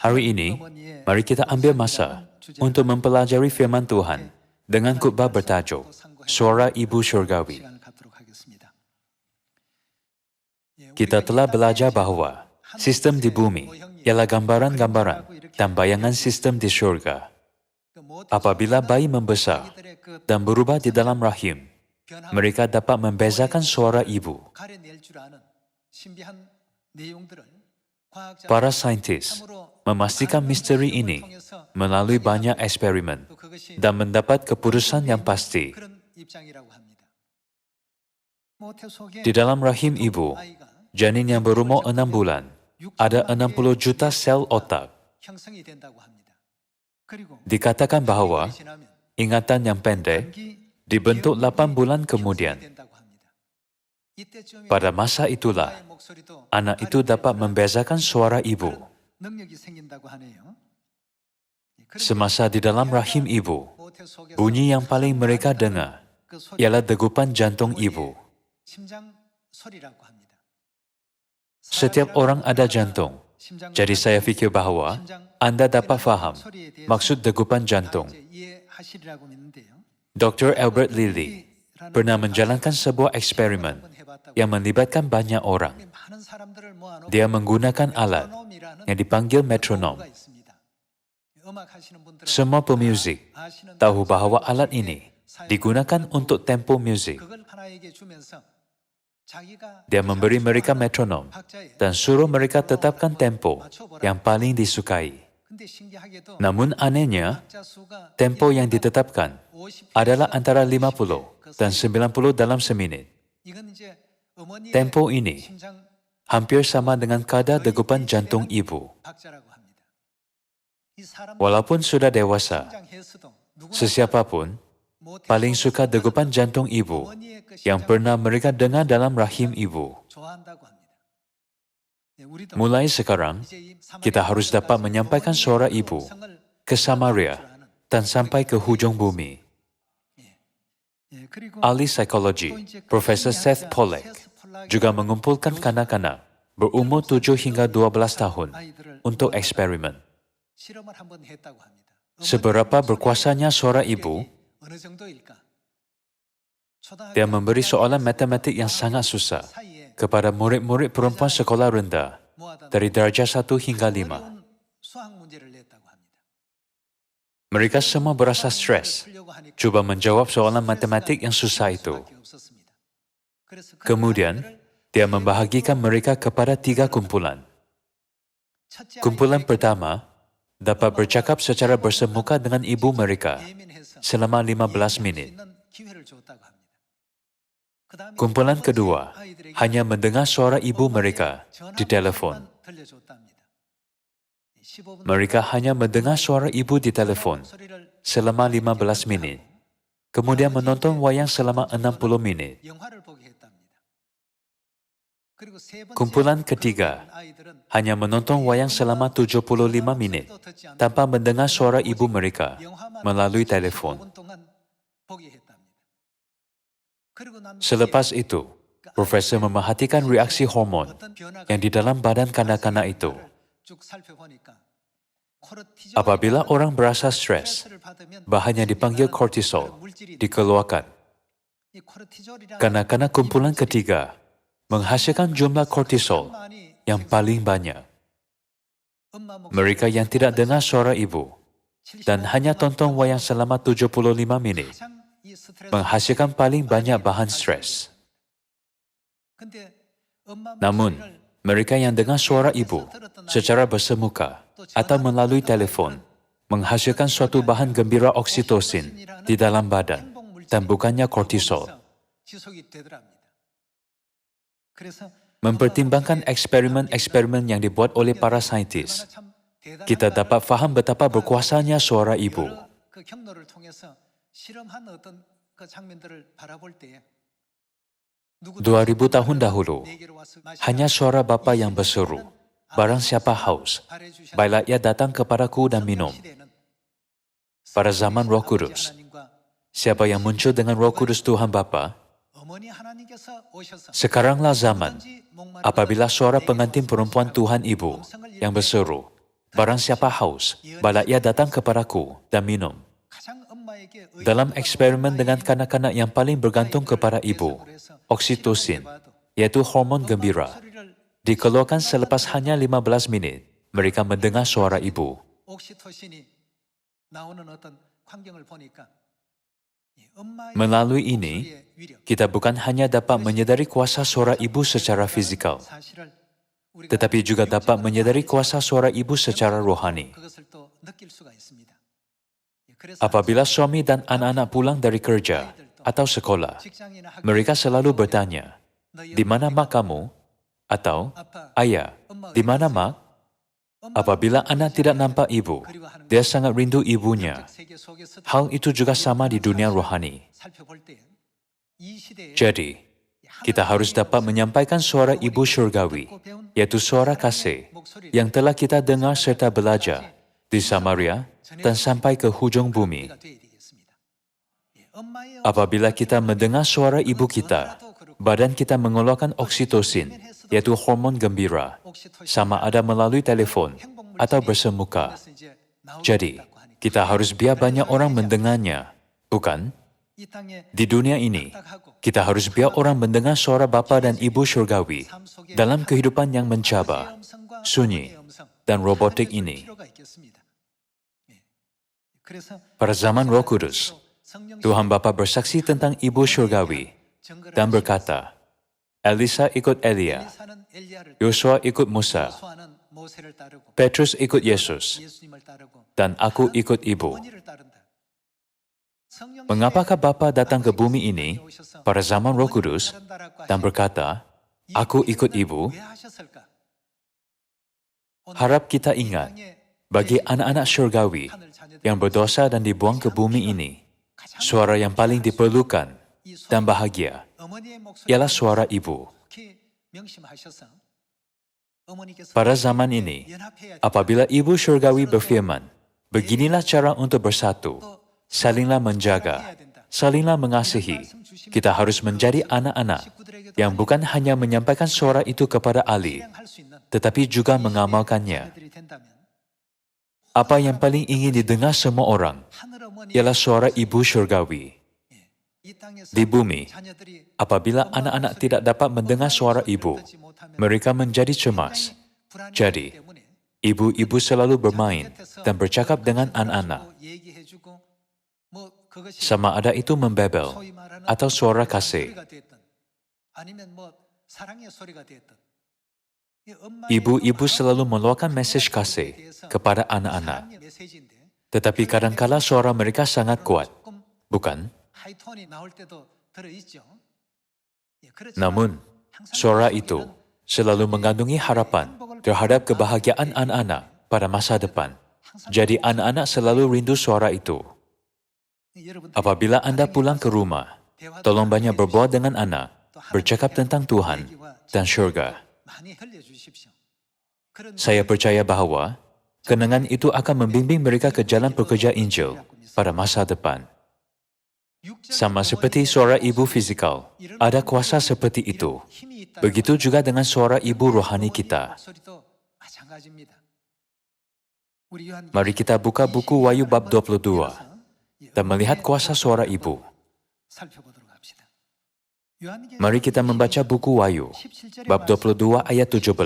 Hari ini, mari kita ambil masa untuk mempelajari firman Tuhan dengan khotbah bertajuk Suara Ibu Syurgawi. Kita telah belajar bahawa sistem di bumi ialah gambaran-gambaran dan bayangan sistem di syurga. Apabila bayi membesar dan berubah di dalam rahim, mereka dapat membezakan suara ibu. Para saintis memastikan misteri ini melalui banyak eksperimen dan mendapat keputusan yang pasti. Di dalam rahim ibu, janin yang berumur 6 bulan, ada 60 juta sel otak. Dikatakan bahawa ingatan yang pendek dibentuk 8 bulan kemudian. Pada masa itulah, anak itu dapat membezakan suara ibu. Semasa di dalam rahim ibu, bunyi yang paling mereka dengar ialah degupan jantung ibu. Setiap orang ada jantung, jadi saya fikir bahawa Anda dapat faham maksud degupan jantung. Dr. Albert Lilly pernah menjalankan sebuah eksperimen yang melibatkan banyak orang. Dia menggunakan alat yang dipanggil metronom. Semua pemuzik tahu bahawa alat ini digunakan untuk tempo muzik. Dia memberi mereka metronom dan suruh mereka tetapkan tempo yang paling disukai. Namun anehnya, tempo yang ditetapkan adalah antara 50 dan 90 dalam seminit. Tempo ini hampir sama dengan kadar degupan jantung ibu. Walaupun sudah dewasa, sesiapapun paling suka degupan jantung ibu yang pernah mereka dengar dalam rahim ibu. Mulai sekarang, kita harus dapat menyampaikan suara ibu ke Samaria dan sampai ke hujung bumi. Ahli psikologi, Profesor Seth Pollack, juga mengumpulkan kanak-kanak berumur 7 hingga 12 tahun untuk eksperimen. Seberapa berkuasanya suara ibu? Dia memberi soalan matematik yang sangat susah kepada murid-murid perempuan sekolah rendah dari darjah 1 hingga 5. Mereka semua berasa stres, cuba menjawab soalan matematik yang susah itu. Kemudian, dia membahagikan mereka kepada 3 kumpulan. Kumpulan pertama dapat bercakap secara bersemuka dengan ibu mereka selama 15 menit. Kumpulan kedua hanya mendengar suara ibu mereka di telefon. Mereka hanya mendengar suara ibu di telefon selama 15 menit, kemudian menonton wayang selama 60 menit. Kumpulan ketiga hanya menonton wayang selama 75 menit tanpa mendengar suara ibu mereka melalui telefon. Selepas itu, Profesor memerhatikan reaksi hormon yang di dalam badan kanak-kanak itu. Apabila orang berasa stres, bahan yang dipanggil kortisol dikeluarkan. Kanak-kanak kumpulan ketiga menghasilkan jumlah kortisol yang paling banyak. Mereka yang tidak dengar suara ibu dan hanya tonton wayang selama 75 menit menghasilkan paling banyak bahan stres. Namun, mereka yang dengar suara ibu secara bersemuka atau melalui telefon menghasilkan suatu bahan gembira oksitosin di dalam badan dan bukannya kortisol. Mempertimbangkan eksperimen-eksperimen yang dibuat oleh para saintis, kita dapat faham betapa berkuasanya suara ibu. 2000 tahun dahulu, hanya suara bapa yang berseru, "Barang siapa haus, baiklah ia datang kepadaku dan minum." Pada zaman Roh Kudus, siapa yang muncul dengan Roh Kudus Tuhan Bapa? Sekaranglah zaman apabila suara pengantin perempuan Tuhan Ibu yang berseru, Barang siapa haus, baiklah ia datang kepadaku dan minum. Dalam eksperimen dengan kanak-kanak yang paling bergantung kepada ibu, oksitosin, yaitu hormon gembira, dikeluarkan selepas hanya 15 menit, mereka mendengar suara ibu. Melalui ini, kita bukan hanya dapat menyadari kuasa suara ibu secara fizikal, tetapi juga dapat menyadari kuasa suara ibu secara rohani. Apabila suami dan anak-anak pulang dari kerja atau sekolah, mereka selalu bertanya, "Di mana mak kamu?" Atau, "Ayah, di mana mak?" Apabila anak tidak nampak ibu, dia sangat rindu ibunya. Hal itu juga sama di dunia rohani. Jadi, kita harus dapat menyampaikan suara ibu syurgawi, yaitu suara kasih, yang telah kita dengar serta belajar di Samaria dan sampai ke hujung bumi. Apabila kita mendengar suara ibu kita, badan kita mengeluarkan oksitosin, yaitu hormon gembira, sama ada melalui telepon atau bersemuka. Jadi, kita harus biar banyak orang mendengarnya, bukan? Di dunia ini, kita harus biar orang mendengar suara Bapa dan Ibu Syurgawi dalam kehidupan yang mencabar, sunyi, dan robotik ini. Pada zaman Roh Kudus, Tuhan Bapa bersaksi tentang Ibu Syurgawi dan berkata, Elisa ikut Elia, Yosua ikut Musa, Petrus ikut Yesus, dan aku ikut Ibu. Mengapakah Bapa datang ke bumi ini pada zaman Roh Kudus dan berkata, aku ikut Ibu? Harap kita ingat, bagi anak-anak syurgawi yang berdosa dan dibuang ke bumi ini, suara yang paling diperlukan dan bahagia ialah suara ibu. Pada zaman ini, apabila Ibu Syurgawi berfirman, beginilah cara untuk bersatu, salinglah menjaga, salinglah mengasihi, kita harus menjadi anak-anak yang bukan hanya menyampaikan suara itu kepada ahli, tetapi juga mengamalkannya. Apa yang paling ingin didengar semua orang ialah suara Ibu Syurgawi. Di bumi, apabila anak-anak tidak dapat mendengar suara ibu, mereka menjadi cemas. Jadi, ibu-ibu selalu bermain dan bercakap dengan anak-anak. Sama ada itu membebel atau suara kasih. Ibu-ibu selalu meluahkan mesej kasih kepada anak-anak. Tetapi kadangkala suara mereka sangat kuat, bukan? Namun, suara itu selalu mengandungi harapan terhadap kebahagiaan anak-anak pada masa depan. Jadi anak-anak selalu rindu suara itu. Apabila Anda pulang ke rumah, tolong banyak berbual dengan anak, bercakap tentang Tuhan dan syurga. Saya percaya bahwa kenangan itu akan membimbing mereka ke jalan pekerja Injil pada masa depan. Sama seperti suara ibu fisikal, ada kuasa seperti itu. Begitu juga dengan suara ibu rohani kita. Mari kita buka buku Wahyu bab 22 dan melihat kuasa suara ibu. Mari kita membaca buku Wahyu, bab 22 ayat 17.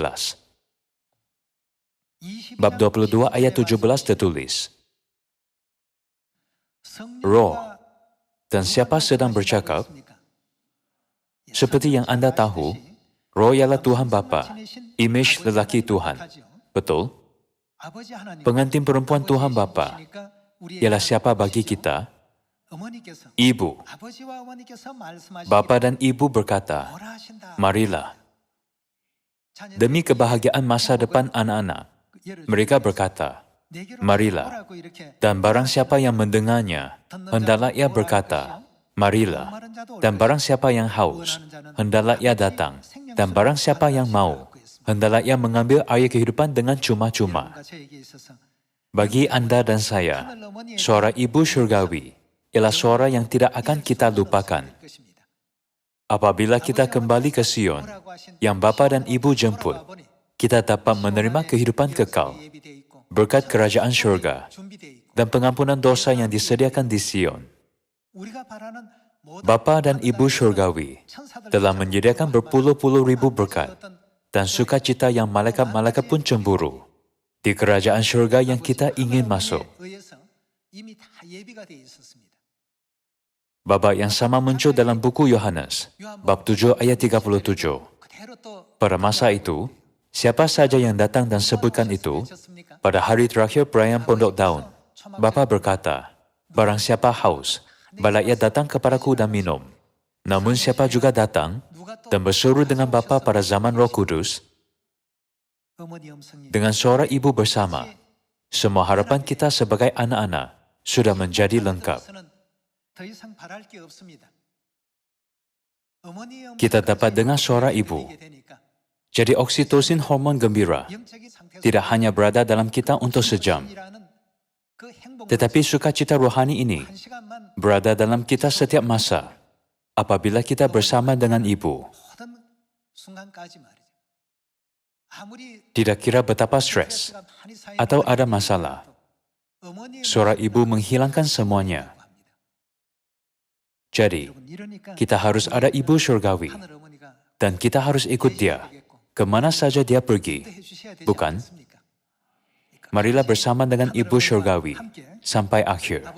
Bab 22 ayat 17 tertulis, Roh dan siapa sedang bercakap? Seperti yang Anda tahu, Roh ialah Tuhan Bapa, imej lelaki Tuhan. Betul? Pengantin perempuan Tuhan Bapa ialah siapa bagi kita? Ibu. Bapa dan ibu berkata, marilah. Demi kebahagiaan masa depan anak-anak, mereka berkata, marilah. Dan barang siapa yang mendengarnya, hendaklah ia berkata, marilah. Dan barang siapa yang haus, hendaklah ia datang. Dan barang siapa yang mau, hendaklah ia mengambil air kehidupan dengan cuma-cuma. Bagi Anda dan saya, suara Ibu Syurgawi ialah suara yang tidak akan kita lupakan. Apabila kita kembali ke Sion, yang Bapa dan Ibu jemput, kita dapat menerima kehidupan kekal. berkat kerajaan surga, dan pengampunan dosa yang disediakan di Sion. Bapa dan Ibu Surgawi telah menyediakan berpuluh-puluh ribu berkat dan sukacita yang malaikat-malaikat pun cemburu di kerajaan surga yang kita ingin masuk. Bapa yang sama muncul dalam buku Yohanes, bab 7 ayat 37. Pada masa itu, siapa saja yang datang dan sebutkan itu, pada hari terakhir perayaan Pondok Daun, Bapa berkata, barang siapa haus, baiklah ia datang kepadaku dan minum. Namun siapa juga datang dan berseru dengan Bapa pada zaman Roh Kudus, dengan suara ibu bersama, semua harapan kita sebagai anak-anak sudah menjadi lengkap. Kita dapat dengar suara ibu. Jadi oksitosin, hormon gembira, tidak hanya berada dalam kita untuk sejam, tetapi sukacita rohani ini berada dalam kita setiap masa apabila kita bersama dengan ibu. Tidak kira betapa stres atau ada masalah, suara ibu menghilangkan semuanya. Jadi, kita harus ada Ibu Surgawi, dan kita harus ikut dia, kemana saja dia pergi, bukan? Marilah bersama dengan Ibu Surgawi, sampai akhir.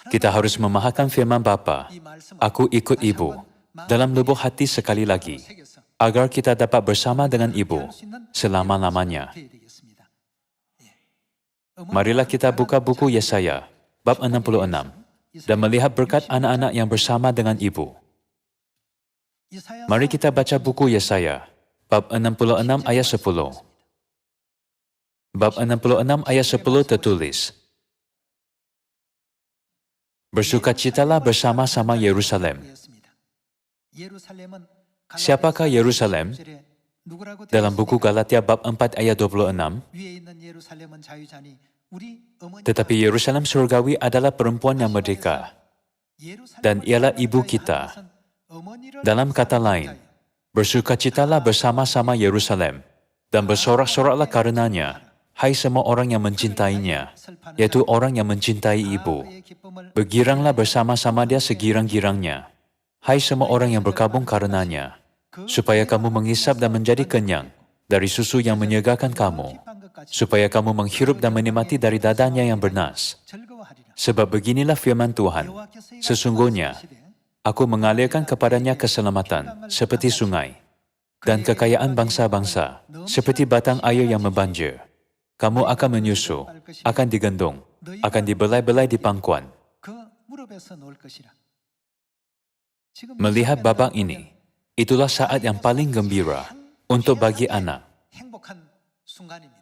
Kita harus memahakan firman Bapa, aku ikut Ibu, dalam lubuk hati sekali lagi, agar kita dapat bersama dengan Ibu, selama-lamanya. Marilah kita buka buku Yesaya, bab 66, dan melihat berkat anak-anak yang bersama dengan ibu. Mari kita baca buku Yesaya, bab 66 ayat 10. Bab 66 ayat 10 tertulis, bersukacitalah bersama-sama Yerusalem. Siapakah Yerusalem? Dalam buku Galatia bab 4 ayat 26, tetapi Yerusalem surgawi adalah perempuan yang merdeka, dan ialah ibu kita. Dalam kata lain, bersukacitalah bersama-sama Yerusalem, dan bersorak-soraklah karenanya, hai semua orang yang mencintainya, yaitu orang yang mencintai ibu. Bergiranglah bersama-sama dia segirang-girangnya, hai semua orang yang berkabung karenanya, supaya kamu mengisap dan menjadi kenyang dari susu yang menyegarkan kamu, supaya kamu menghirup dan menikmati dari dadanya yang bernas. Sebab beginilah firman Tuhan, sesungguhnya, aku mengalirkan kepadanya keselamatan seperti sungai, dan kekayaan bangsa-bangsa seperti batang air yang membanjir. Kamu akan menyusu, akan digendong, akan dibelai-belai di pangkuan. Melihat babak ini, itulah saat yang paling gembira untuk bagi anak.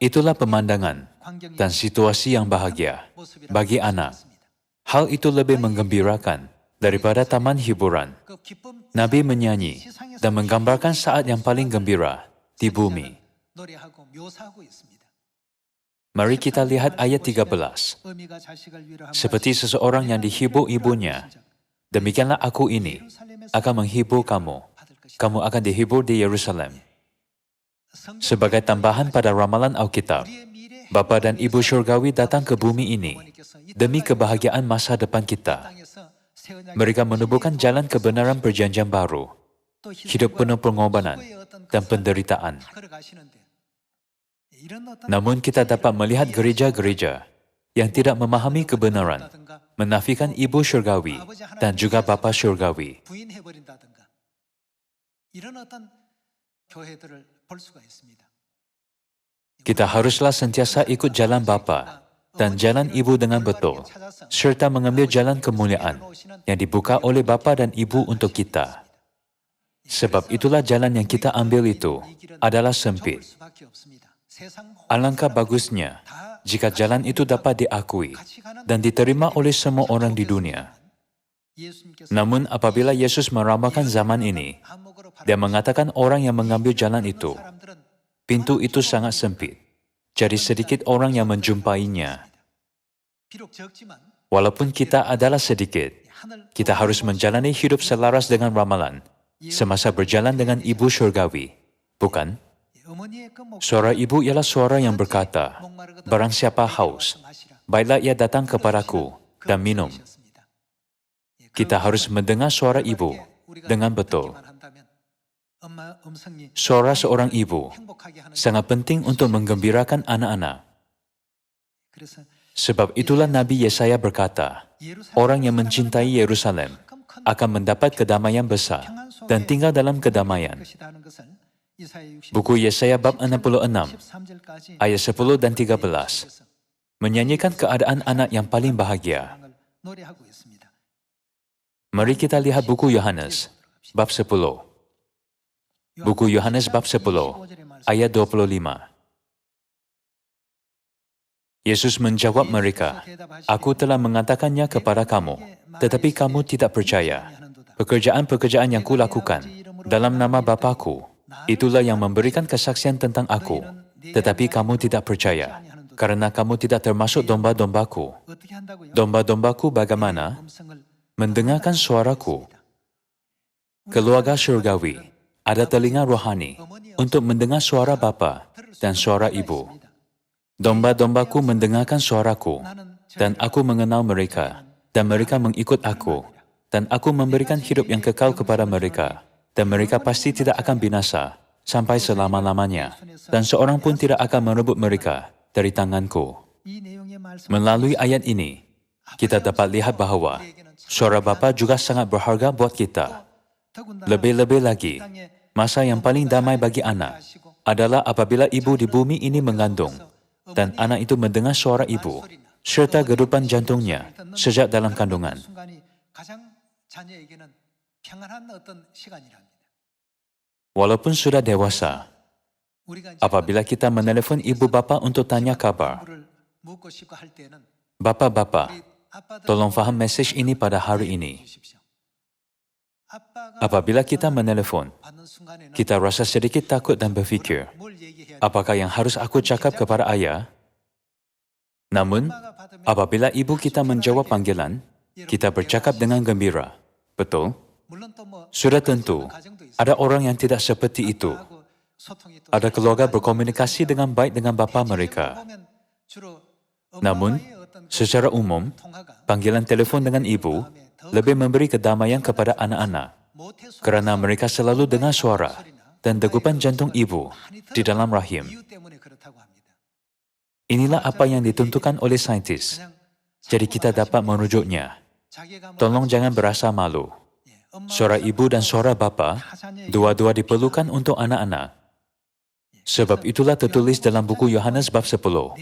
Itulah pemandangan dan situasi yang bahagia bagi anak. Hal itu lebih menggembirakan daripada taman hiburan. Nabi menyanyi dan menggambarkan saat yang paling gembira di bumi. Mari kita lihat ayat 13. Seperti seseorang yang dihibur ibunya, demikianlah aku ini akan menghibur kamu. Kamu akan dihibur di Yerusalem. Sebagai tambahan pada ramalan Alkitab, Bapa dan Ibu Surgawi datang ke bumi ini demi kebahagiaan masa depan kita. Mereka menubuhkan jalan kebenaran perjanjian baru, hidup penuh pengorbanan dan penderitaan. Namun kita dapat melihat gereja-gereja yang tidak memahami kebenaran, menafikan Ibu Surgawi dan juga Bapa Surgawi. Kita haruslah sentiasa ikut jalan Bapa dan jalan Ibu dengan betul, serta mengambil jalan kemuliaan yang dibuka oleh Bapa dan Ibu untuk kita. Sebab itulah jalan yang kita ambil itu adalah sempit. Alangkah bagusnya jika jalan itu dapat diakui dan diterima oleh semua orang di dunia. Namun apabila Yesus meramalkan zaman ini, Dia mengatakan orang yang mengambil jalan itu, pintu itu sangat sempit, jadi sedikit orang yang menjumpainya. Walaupun kita adalah sedikit, kita harus menjalani hidup selaras dengan ramalan, semasa berjalan dengan Ibu Surgawi, bukan? Suara ibu ialah suara yang berkata, "Barang siapa haus, baiklah ia datang kepadaku dan minum." Kita harus mendengar suara ibu dengan betul. Suara seorang ibu sangat penting untuk menggembirakan anak-anak. Sebab itulah Nabi Yesaya berkata, orang yang mencintai Yerusalem akan mendapat kedamaian besar dan tinggal dalam kedamaian. Buku Yesaya bab 66, ayat 10 dan 13, menyanyikan keadaan anak yang paling bahagia. Mari kita lihat buku Yohanes, bab 10. Buku Yohanes bab 10, ayat 25. Yesus menjawab mereka, "Aku telah mengatakannya kepada kamu, tetapi kamu tidak percaya. Pekerjaan-pekerjaan yang kulakukan dalam nama Bapa-Ku, itulah yang memberikan kesaksian tentang Aku, tetapi kamu tidak percaya, karena kamu tidak termasuk domba-dombaku. Domba-dombaku bagaimana? Mendengarkan suaraku." Keluarga syurgawi ada telinga rohani untuk mendengar suara Bapa dan suara Ibu. Domba-dombaku mendengarkan suaraku, dan aku mengenal mereka, dan mereka mengikut aku, dan aku memberikan hidup yang kekal kepada mereka, dan mereka pasti tidak akan binasa sampai selama-lamanya, dan seorang pun tidak akan merebut mereka dari tanganku. Melalui ayat ini, kita dapat lihat bahwa suara Bapa juga sangat berharga buat kita. Lebih-lebih lagi, masa yang paling damai bagi anak adalah apabila ibu di bumi ini mengandung, dan anak itu mendengar suara ibu, serta gedupan jantungnya sejak dalam kandungan. Walaupun sudah dewasa, apabila kita menelepon ibu bapa untuk tanya kabar, "Bapa, tolong faham mesej ini pada hari ini." Apabila kita menelepon, kita rasa sedikit takut dan berfikir, apakah yang harus aku cakap kepada ayah? Namun, apabila ibu kita menjawab panggilan, kita bercakap dengan gembira. Betul? Sudah tentu, ada orang yang tidak seperti itu. Ada keluarga berkomunikasi dengan baik dengan bapa mereka. Namun, secara umum, panggilan telepon dengan ibu lebih memberi kedamaian kepada anak-anak, kerana mereka selalu dengar suara dan degupan jantung ibu di dalam rahim. Inilah apa yang ditentukan oleh saintis, jadi kita dapat merujuknya. Tolong jangan berasa malu. Suara ibu dan suara bapa, dua-dua diperlukan untuk anak-anak. Sebab itulah tertulis dalam buku Yohanes bab 10,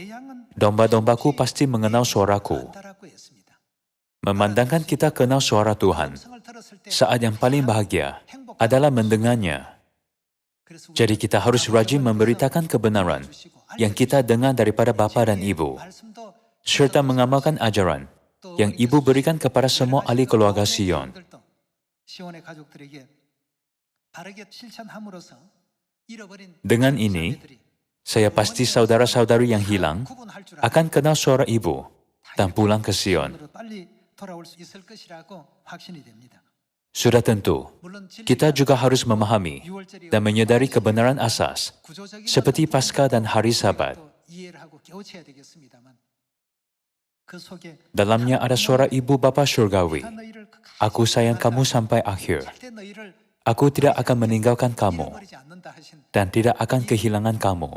"Domba-dombaku pasti mengenal suaraku." Memandangkan kita kenal suara Tuhan, saat yang paling bahagia adalah mendengarnya. Jadi kita harus rajin memberitakan kebenaran yang kita dengar daripada bapa dan ibu, serta mengamalkan ajaran yang ibu berikan kepada semua ahli keluarga Sion. Dengan ini, saya pasti saudara-saudari yang hilang akan kenal suara ibu dan pulang ke Sion. Sudah tentu, kita juga harus memahami dan menyadari kebenaran asas, seperti Paskah dan Hari Sabat. Dalamnya ada suara ibu bapa syurgawi, "Aku sayang kamu sampai akhir. Aku tidak akan meninggalkan kamu, dan tidak akan kehilangan kamu."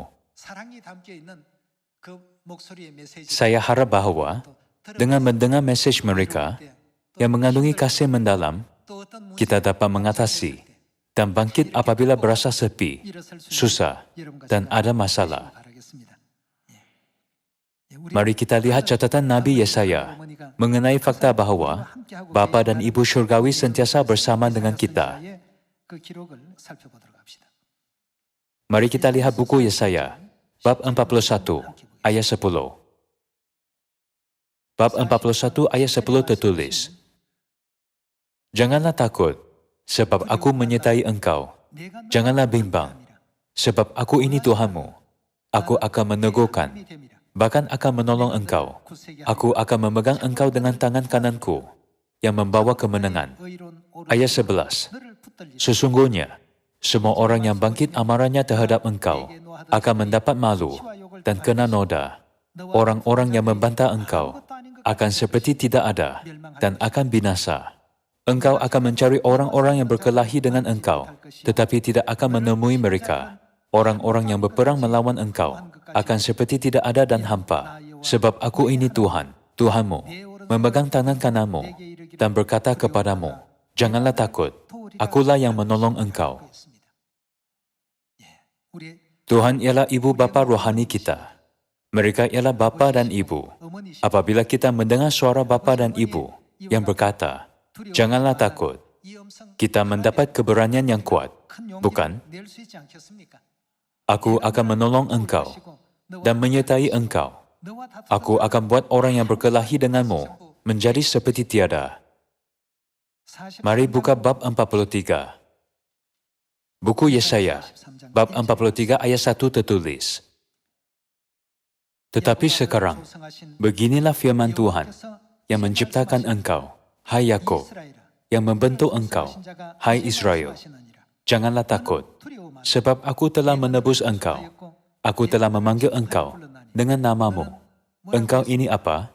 Saya harap bahwa dengan mendengar mesej mereka yang mengandungi kasih mendalam, kita dapat mengatasi dan bangkit apabila berasa sepi, susah, dan ada masalah. Mari kita lihat catatan Nabi Yesaya mengenai fakta bahwa Bapa dan Ibu Syurgawi sentiasa bersama dengan kita. Mari kita lihat buku Yesaya, bab 41, ayat 10. Bab 41 ayat 10 tertulis, "Janganlah takut, sebab aku menyertai engkau. Janganlah bimbang, sebab aku ini Tuhanmu. Aku akan menegurkan, bahkan akan menolong engkau. Aku akan memegang engkau dengan tangan kananku, yang membawa kemenangan." Ayat 11, "Sesungguhnya, Semua orang yang bangkit amarahnya terhadap engkau akan mendapat malu dan kena noda. Orang-orang yang membantah engkau akan seperti tidak ada dan akan binasa. Engkau akan mencari orang-orang yang berkelahi dengan engkau, tetapi tidak akan menemui mereka. Orang-orang yang berperang melawan engkau akan seperti tidak ada dan hampa. Sebab aku ini Tuhan, Tuhanmu, memegang tangan kananmu dan berkata kepadamu, janganlah takut, akulah yang menolong engkau. Tuhan ialah ibu bapa rohani kita. Mereka ialah bapa dan ibu. Apabila kita mendengar suara bapa dan ibu yang berkata, janganlah takut, kita mendapat keberanian yang kuat, bukan? Aku akan menolong engkau dan menyertai engkau. Aku akan buat orang yang berkelahi denganmu menjadi seperti tiada. Mari buka bab 43. Buku Yesaya, bab 43 ayat 1 tertulis. Tetapi sekarang, beginilah firman Tuhan yang menciptakan engkau, hai Yakub, yang membentuk engkau, hai Israel. Janganlah takut, sebab aku telah menebus engkau. Aku telah memanggil engkau dengan namamu. Engkau ini apa?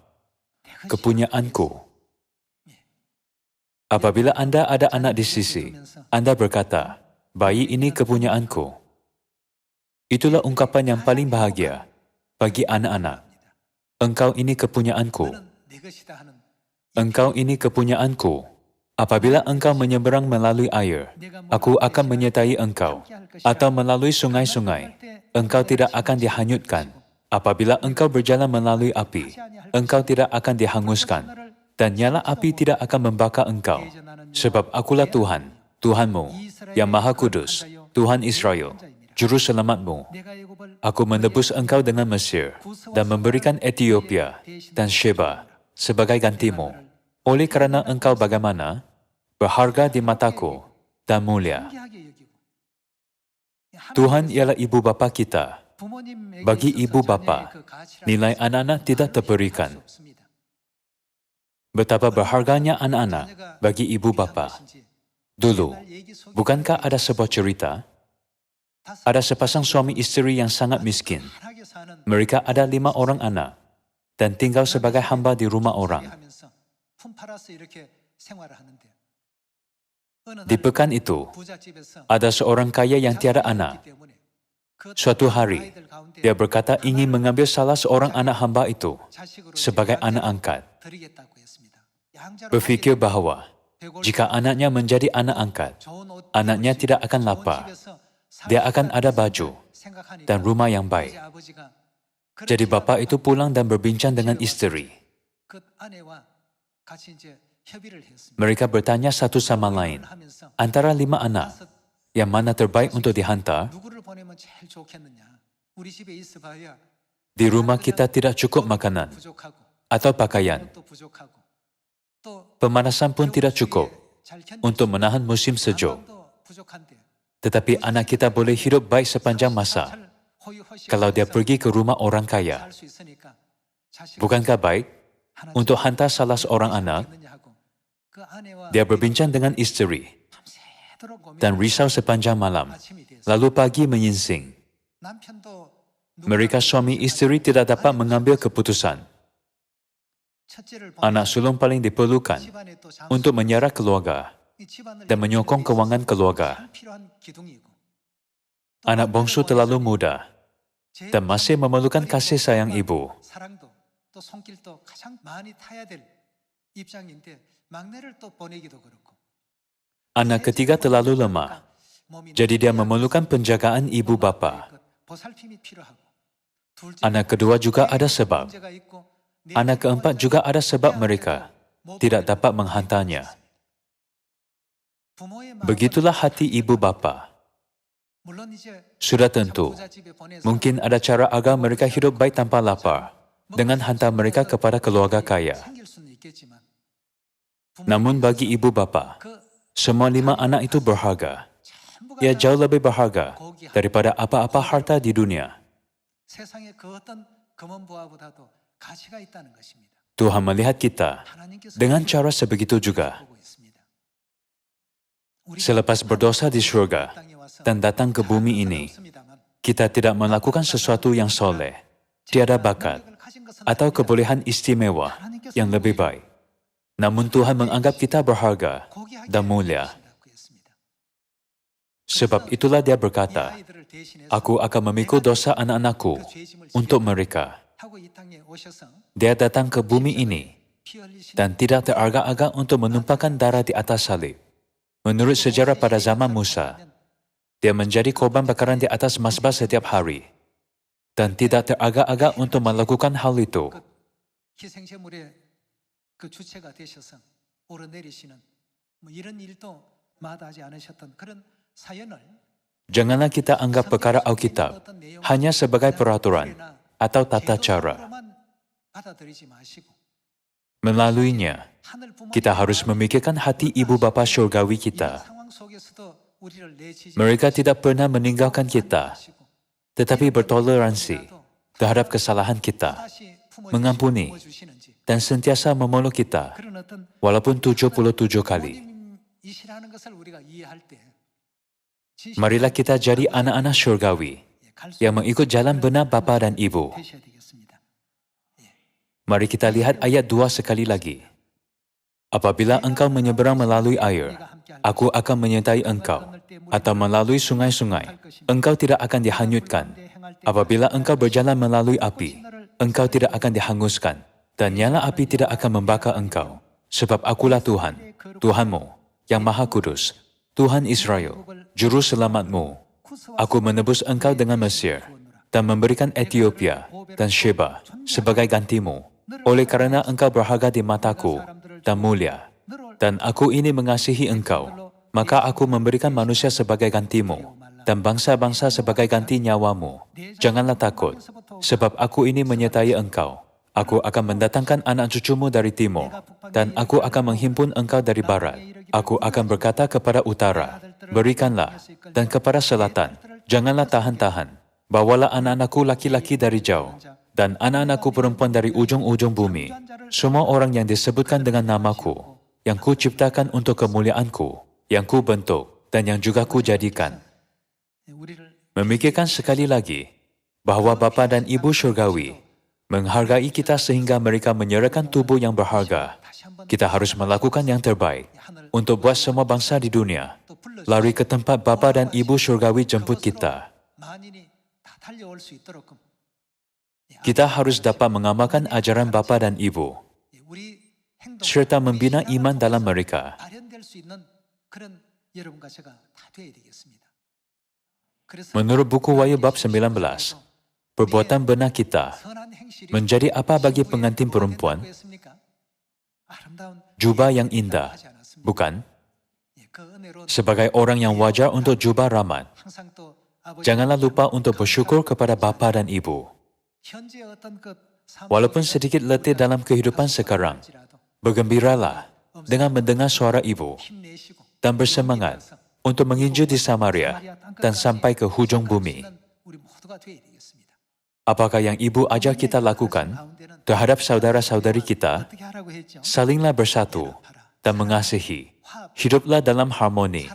Kepunyaanku. Apabila Anda ada anak di sisi, Anda berkata, bayi ini kepunyaanku. Itulah ungkapan yang paling bahagia bagi anak-anak. Engkau ini kepunyaanku. Engkau ini kepunyaanku. Apabila engkau menyeberang melalui air, aku akan menyertai engkau. Atau melalui sungai-sungai, engkau tidak akan dihanyutkan. Apabila engkau berjalan melalui api, engkau tidak akan dihanguskan. Dan nyala api tidak akan membakar engkau. Sebab akulah Tuhan, Tuhanmu, yang Maha Kudus, Tuhan Israel, Juru Selamatmu. Aku menebus engkau dengan Mesir dan memberikan Ethiopia dan Sheba sebagai gantimu. Oleh kerana engkau bagaimana? Berharga di mataku dan mulia. Tuhan ialah ibu bapa kita. Bagi ibu bapa, nilai anak-anak tidak terberikan. Betapa berharganya anak-anak bagi ibu bapa. Dulu, bukankah ada sebuah cerita? Ada sepasang suami isteri yang sangat miskin. Mereka ada 5 orang anak dan tinggal sebagai hamba di rumah orang. Di pekan itu, ada seorang kaya yang tiada anak. Suatu hari, dia berkata ingin mengambil salah seorang anak hamba itu sebagai anak angkat. Berfikir bahawa jika anaknya menjadi anak angkat, anaknya tidak akan lapar. Dia akan ada baju dan rumah yang baik. Jadi bapa itu pulang dan berbincang dengan isteri. Mereka bertanya satu sama lain, antara 5 anak, yang mana terbaik untuk dihantar? Di rumah kita tidak cukup makanan atau pakaian. Pemanasan pun tidak cukup untuk menahan musim sejuk. Tetapi anak kita boleh hidup baik sepanjang masa kalau dia pergi ke rumah orang kaya. Bukankah baik untuk hantar salah seorang anak? Dia berbincang dengan isteri dan risau sepanjang malam, lalu pagi menyingsing. Mereka suami isteri tidak dapat mengambil keputusan. Anak sulung paling diperlukan untuk menyerah keluarga dan menyokong kewangan keluarga. Anak bongsu terlalu muda dan masih memerlukan kasih sayang ibu. Anak ketiga terlalu lemah, jadi dia memerlukan penjagaan ibu bapa. Anak kedua juga ada sebab. Anak keempat juga ada sebab mereka tidak dapat menghantarnya. Begitulah hati ibu bapa. Sudah tentu, mungkin ada cara agar mereka hidup baik tanpa lapar, dengan hantar mereka kepada keluarga kaya. Namun bagi ibu bapa, semua 5 anak itu berharga. Ia jauh lebih berharga daripada apa-apa harta di dunia. Tuhan melihat kita dengan cara sebegitu juga. Selepas berdosa di surga, dan datang ke bumi ini, kita tidak melakukan sesuatu yang soleh, tiada bakat, atau kebolehan istimewa yang lebih baik. Namun Tuhan menganggap kita berharga dan mulia. Sebab itulah dia berkata, "Aku akan memikul dosa anak-anakku untuk mereka." Dia datang ke bumi ini dan tidak teragak-agak untuk menumpahkan darah di atas salib. Menurut sejarah pada zaman Musa, dia menjadi korban bakaran di atas mazbah setiap hari dan tidak teragak-agak untuk melakukan hal itu. Janganlah kita anggap perkara Alkitab hanya sebagai peraturan atau tata cara. Melaluinya, kita harus memikirkan hati ibu bapa syurgawi kita. Mereka tidak pernah meninggalkan kita, tetapi bertoleransi terhadap kesalahan kita, mengampuni, dan sentiasa memeluk kita, walaupun 77 kali. Marilah kita jadi anak-anak syurgawi yang mengikut jalan benar Bapa dan Ibu. Mari kita lihat ayat 2 sekali lagi. Apabila engkau menyeberang melalui air, aku akan menyertai engkau, atau melalui sungai-sungai, engkau tidak akan dihanyutkan. Apabila engkau berjalan melalui api, engkau tidak akan dihanguskan, dan nyala api tidak akan membakar engkau. Sebab akulah Tuhan, Tuhanmu, yang Maha Kudus, Tuhan Israel, Juru Selamatmu. Aku menebus engkau dengan Mesir, dan memberikan Ethiopia dan Sheba sebagai gantimu. Oleh karena engkau berharga di mataku dan mulia, dan aku ini mengasihi engkau, maka aku memberikan manusia sebagai gantimu, dan bangsa-bangsa sebagai ganti nyawamu. Janganlah takut, sebab aku ini menyertai engkau. Aku akan mendatangkan anak cucumu dari timur, dan aku akan menghimpun engkau dari barat. Aku akan berkata kepada utara, berikanlah, dan kepada selatan, janganlah tahan-tahan. Bawalah anak-anakku laki-laki dari jauh, dan anak-anakku perempuan dari ujung-ujung bumi. Semua orang yang disebutkan dengan namaku, yang ku ciptakan untuk kemuliaanku, yang ku bentuk, dan yang juga ku jadikan. Memikirkan sekali lagi, bahwa Bapa dan Ibu Syurgawi menghargai kita sehingga mereka menyerahkan tubuh yang berharga. Kita harus melakukan yang terbaik untuk buat semua bangsa di dunia lari ke tempat Bapa dan Ibu Syurgawi jemput kita. Kita harus dapat mengamalkan ajaran Bapa dan Ibu, serta membina iman dalam mereka. Menurut buku Wahyu bab 19, perbuatan benar kita menjadi apa bagi pengantin perempuan? Jubah yang indah, bukan? Sebagai orang yang wajar untuk jubah rahmat, janganlah lupa untuk bersyukur kepada Bapa dan Ibu. Walaupun sedikit letih dalam kehidupan sekarang, bergembiralah dengan mendengar suara Ibu dan bersemangat untuk menginjil di Samaria dan sampai ke hujung bumi. Apakah yang Ibu ajar kita lakukan terhadap saudara-saudari kita? Salinglah bersatu dan mengasihi. Hiduplah dalam harmoni.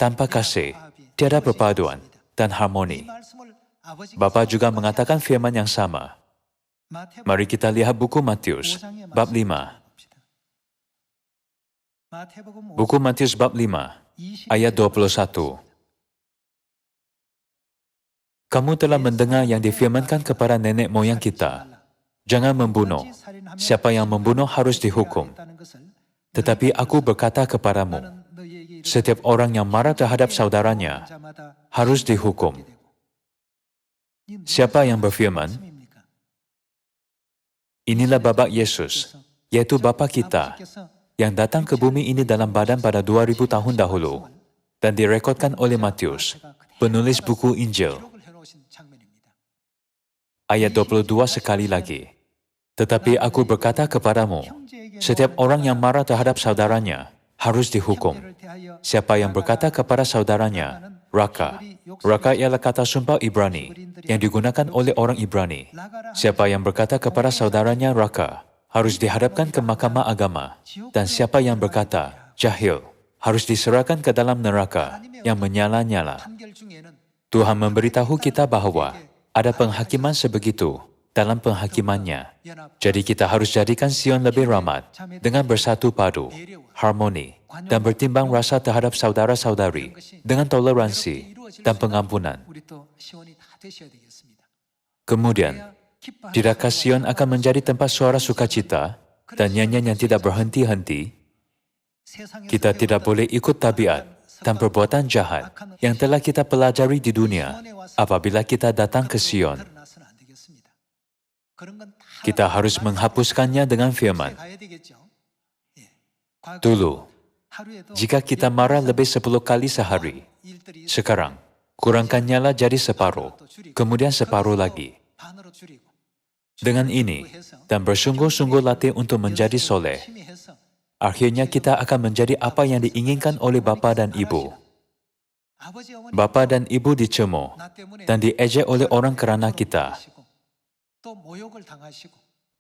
Tanpa kasih, tiada perpaduan dan harmoni. Bapa juga mengatakan firman yang sama. Mari kita lihat buku Matius, bab 5. Buku Matius bab 5, ayat 21. Kamu telah mendengar yang difirmankan kepada nenek moyang kita, jangan membunuh. Siapa yang membunuh harus dihukum. Tetapi aku berkata kepadamu, setiap orang yang marah terhadap saudaranya harus dihukum. Siapa yang berfirman? Inilah Bapa Yesus, yaitu Bapa kita, yang datang ke bumi ini dalam badan pada 2000 tahun dahulu, dan direkodkan oleh Matius, penulis buku Injil. Ayat 22 sekali lagi. Tetapi aku berkata kepadamu, setiap orang yang marah terhadap saudaranya harus dihukum. Siapa yang berkata kepada saudaranya, Raka. Raka ialah kata sumpah Ibrani yang digunakan oleh orang Ibrani. Siapa yang berkata kepada saudaranya Raka harus dihadapkan ke mahkamah agama. Dan siapa yang berkata, jahil, harus diserahkan ke dalam neraka yang menyala-nyala. Tuhan memberitahu kita bahwa ada penghakiman sebegitu dalam penghakimannya. Jadi kita harus jadikan Sion lebih rahmat dengan bersatu padu, harmoni, dan bertimbang rasa terhadap saudara-saudari dengan toleransi dan pengampunan. Kemudian, tidakkah Sion akan menjadi tempat suara sukacita dan nyanyian yang tidak berhenti-henti? Kita tidak boleh ikut tabiat dan perbuatan jahat yang telah kita pelajari di dunia apabila kita datang ke Sion. Kita harus menghapuskannya dengan firman. Dulu, jika kita marah lebih 10 kali sehari, sekarang kurangkannya jadi separuh, kemudian separuh lagi. Dengan ini, dan bersungguh-sungguh latih untuk menjadi soleh, akhirnya kita akan menjadi apa yang diinginkan oleh Bapa dan Ibu. Bapa dan Ibu dicemooh dan diejek oleh orang karena kita.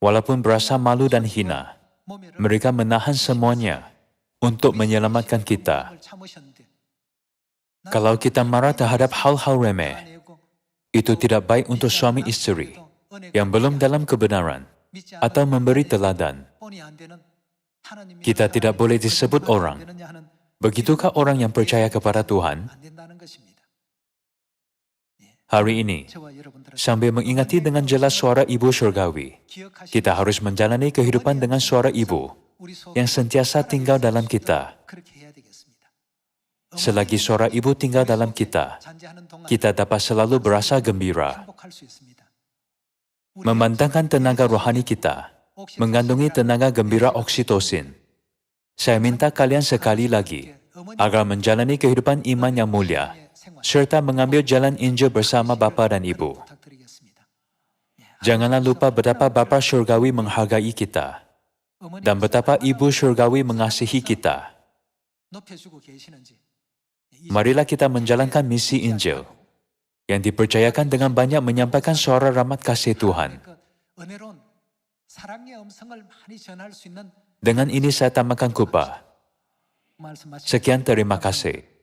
Walaupun berasa malu dan hina, mereka menahan semuanya untuk menyelamatkan kita. Kalau kita marah terhadap hal-hal remeh, itu tidak baik untuk suami istri yang belum dalam kebenaran atau memberi teladan. Kita tidak boleh disebut orang. Begitukah orang yang percaya kepada Tuhan? Hari ini, sambil mengingati dengan jelas suara Ibu Surgawi, kita harus menjalani kehidupan dengan suara Ibu yang sentiasa tinggal dalam kita. Selagi suara Ibu tinggal dalam kita, kita dapat selalu berasa gembira. Memandangkan tenaga rohani kita, mengandungi tenaga gembira oksitosin. Saya minta kalian sekali lagi, agar menjalani kehidupan iman yang mulia, serta mengambil jalan Injil bersama Bapa dan Ibu. Janganlah lupa betapa Bapa Surgawi menghargai kita, dan betapa Ibu Surgawi mengasihi kita. Marilah kita menjalankan misi Injil, yang dipercayakan dengan banyak menyampaikan suara rahmat kasih Tuhan. Dengan ini saya tamatkan khotbah. Sekian terima kasih.